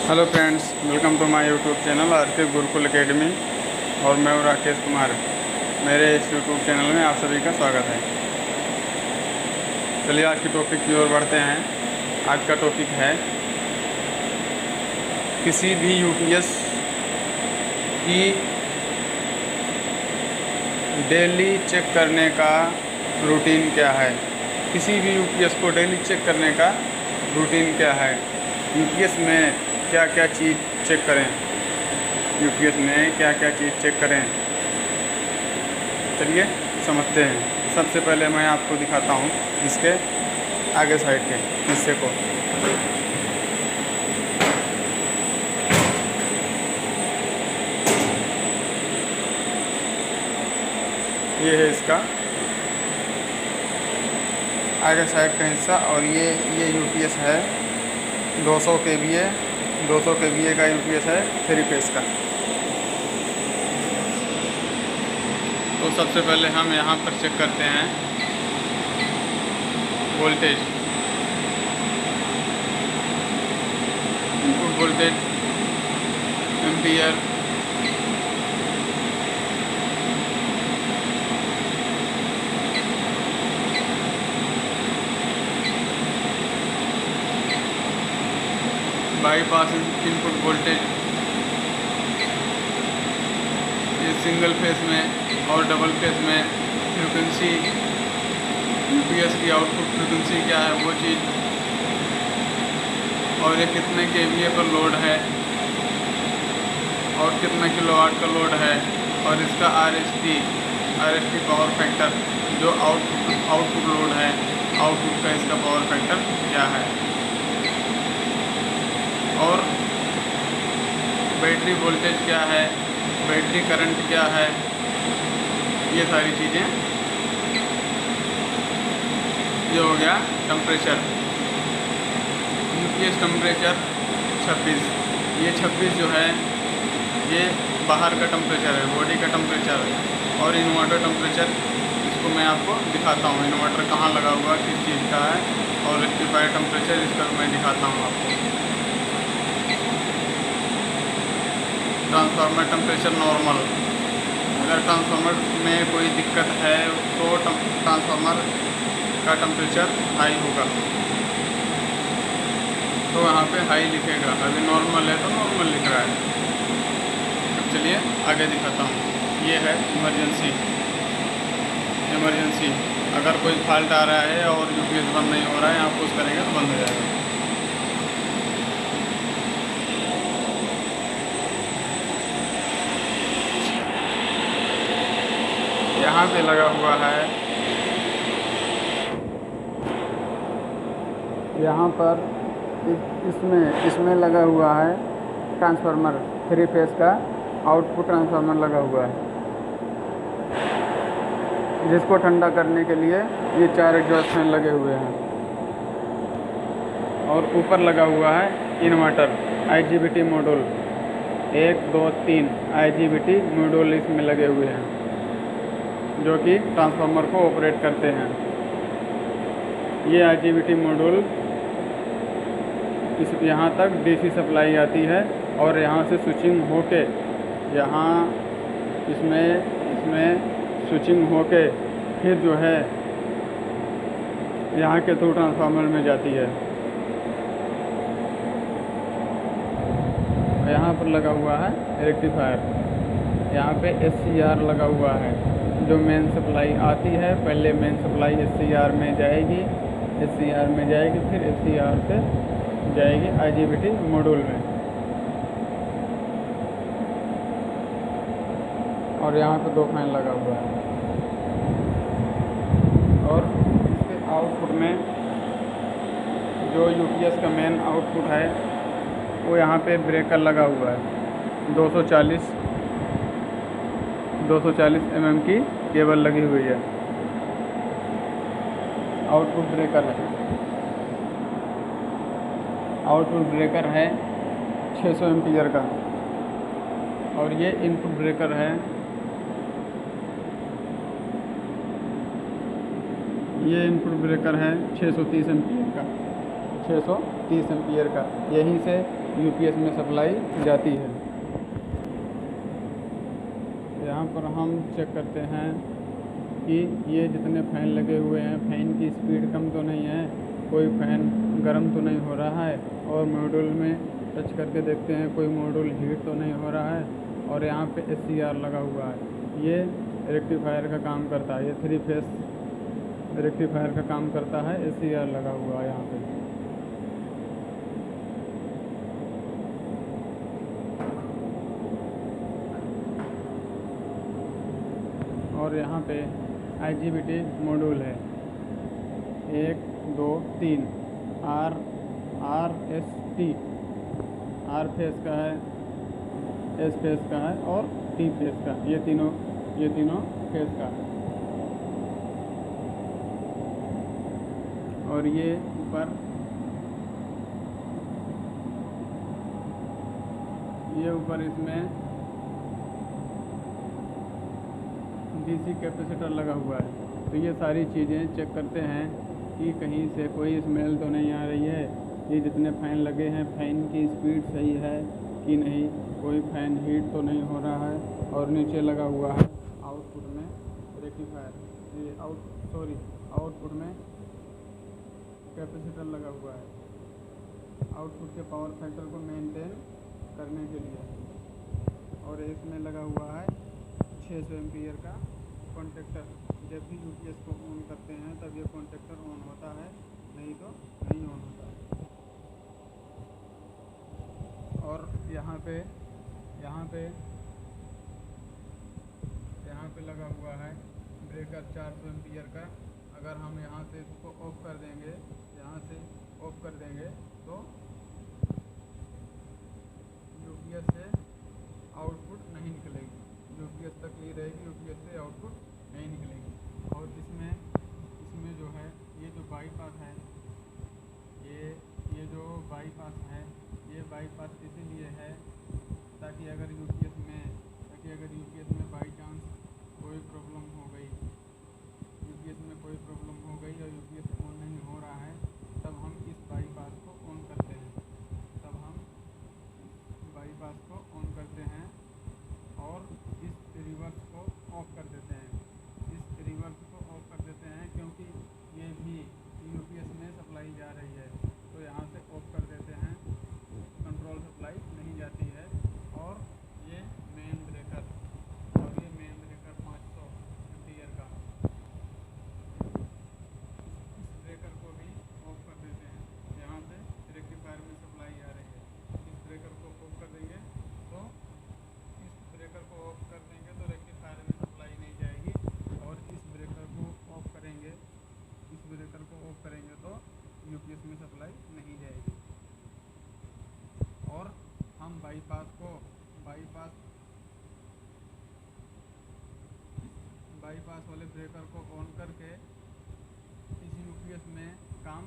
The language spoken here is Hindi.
Hello friends, welcome to my YouTube channel RK Gurukul academy. और मैं हूं राकेश कुमार। मेरे इस यूट्यूब चैनल में आप सभी का स्वागत है। चलिए आज के टॉपिक की ओर बढ़ते हैं। आज का टॉपिक है किसी भी यूपीएस की डेली चेक करने का रूटीन क्या है। किसी भी यूपीएस को डेली चेक करने का रूटीन क्या है। यूपीएस में क्या क्या चीज़ चेक करें, यूपीएस में क्या क्या चीज़ चेक करें, चलिए समझते हैं। सबसे पहले मैं आपको दिखाता हूँ इसके आगे साइड के हिस्से को। ये है इसका आगे साइड का हिस्सा और ये यूपीएस है 200 केवीए 200 केवीए का यूपीएस है 3 फेस का। तो सबसे पहले हम यहाँ पर चेक करते हैं voltage, input voltage, ampere, bypass input voltage, ये सिंगल फेस में और डबल फेस में फ्रीक्वेंसी, यूपीएस की आउटपुट फ्रीक्वेंसी क्या है वो चीज़, और ये कितने केवीए पर लोड है और कितना किलोवाट का लोड है, और इसका आरएसटी पावर फैक्टर, जो आउटपुट लोड है, आउटपुट का इसका पावर फैक्टर क्या है, और बैटरी वोल्टेज क्या है, बैटरी करंट क्या है, ये सारी चीज़ें। ये हो गया टेम्परेचर, यूपीएस टेम्परेचर 26। ये 26 जो है ये बाहर का टेम्परेचर है, बॉडी का टेम्परेचर है। और इन्वर्टर टेम्परेचर, इसको मैं आपको दिखाता हूँ इन्वर्टर कहाँ लगा हुआ, किस चीज़ का है, और रेक्टिफायर टेम्परेचर इसका मैं दिखाता हूँ आपको। ट्रांसफार्मर टेम्परेचर नॉर्मल, अगर ट्रांसफार्मर में कोई दिक्कत है तो ट्रांसफार्मर का टेम्परेचर हाई होगा, तो यहाँ पे हाई लिखेगा। अभी नॉर्मल है तो नॉर्मल लिख रहा है। अब चलिए आगे दिखाता हूँ। ये है इमरजेंसी, अगर कोई फॉल्ट आ रहा है और यूपीएस बंद नहीं हो रहा है, आप पुश करेंगे तो बंद हो जाएगा। यहाँ पे लगा हुआ है, यहाँ पर इसमें लगा हुआ है ट्रांसफार्मर 3 फेस का आउटपुट ट्रांसफार्मर लगा हुआ है, जिसको ठंडा करने के लिए ये 4 एग्जॉस्ट फैन लगे हुए हैं। और ऊपर लगा हुआ है inverter IGBT module, 1 2 3 IGBT module इसमें लगे हुए हैं, जो कि ट्रांसफार्मर को ऑपरेट करते हैं। ये आईजीबीटी मॉड्यूल इस यहाँ तक डीसी सप्लाई आती है, और यहाँ से स्विचिंग होके यहाँ इसमें स्विचिंग होके फिर जो है यहाँ के थ्रू ट्रांसफार्मर में जाती है। यहाँ पर लगा हुआ है रेक्टिफायर, यहाँ पे एससीआर लगा हुआ है, जो मेन सप्लाई आती है। पहले मेन सप्लाई एससीआर में जाएगी, फिर एससीआर से जाएगी आईजीबीटी मॉड्यूल में। और यहाँ पे 2 फैन लगा हुआ है, और इसके आउटपुट में जो यूपीएस का मेन आउटपुट है वो यहाँ पे ब्रेकर लगा हुआ है। 240 mm की केबल लगी हुई है, आउटपुट ब्रेकर है 600 एम्पीयर का, और ये इनपुट ब्रेकर है, ये इनपुट ब्रेकर है 630 एम्पीयर का। यहीं से यूपीएस में सप्लाई जाती है। यहाँ पर हम चेक करते हैं कि ये जितने फ़ैन लगे हुए हैं, फ़ैन की स्पीड कम तो नहीं है, कोई फ़ैन गर्म तो नहीं हो रहा है, और मॉड्यूल में टच करके देखते हैं कोई मॉड्यूल हीट तो नहीं हो रहा है, और यहाँ पे SCR लगा हुआ है। ये रेक्टिफायर का काम करता है, ये 3 फेस रेक्टिफायर का काम करता है। SCR लगा हुआ है यहाँ पे। और यहाँ पे IGBT मॉड्यूल है 1 2 3 RST, R फेस का है, S फेस का है और T फेस का, ये तीनों फेस का है। और ये ऊपर इसमें DC कैपेसिटर लगा हुआ है। तो ये सारी चीज़ें चेक करते हैं कि कहीं से कोई स्मेल तो नहीं आ रही है, ये जितने फ़ैन लगे हैं फ़ैन की स्पीड सही है कि नहीं, कोई फ़ैन हीट तो नहीं हो रहा है। और नीचे लगा हुआ है आउटपुट में रेक्टिफायर, ये आउटपुट में कैपेसिटर लगा हुआ है, आउटपुट के पावर फैक्टर को मेंटेन करने के लिए। और इसमें लगा हुआ है 600 एम्पीयर का कॉन्टेक्टर। जब भी यूपीएस को ऑन करते हैं तब ये कॉन्टेक्टर ऑन होता है, नहीं तो नहीं ऑन होता है। और यहाँ पे लगा हुआ है ब्रेकर 400 एम्पीयर का। अगर हम यहाँ से इसको ऑफ कर देंगे, तो यूपीएस से आउटपुट नहीं निकलेगी, यूपीएस तक ही रहेगी, यूपीएस से आउटपुट नहीं निकलेगी। और इसमें जो है ये जो बाईपास है, ये जो बाईपास है, ये बाईपास इसीलिए है ताकि अगर यूपीएस में बाई चांस कोई प्रॉब्लम हो गई, और यूपीएस ऑन नहीं हो रहा है, तब हम इस बाईपास को ऑन करते हैं, और इस रिवर्स को ऑफ कर देते हैं, क्योंकि ये भी यूपीएस में सप्लाई जा रही है, तो यहाँ से ऑफ कर देते हैं, कंट्रोल सप्लाई नहीं जाती है। और ये मेन ब्रेकर 500 एम्पीयर का, इस ब्रेकर को भी ऑफ कर देते हैं। यहाँ से रेक्टिफायर में सप्लाई आ रही है, इस ब्रेकर को ऑफ कर देंगे तो रेक्टिफायर में सप्लाई नहीं जाएगी, और इस ब्रेकर को ऑफ करेंगे तो यूपीएस में सप्लाई नहीं जाएगी। और हम बाईपास वाले ब्रेकर को ऑन करके इस यूपीएस में काम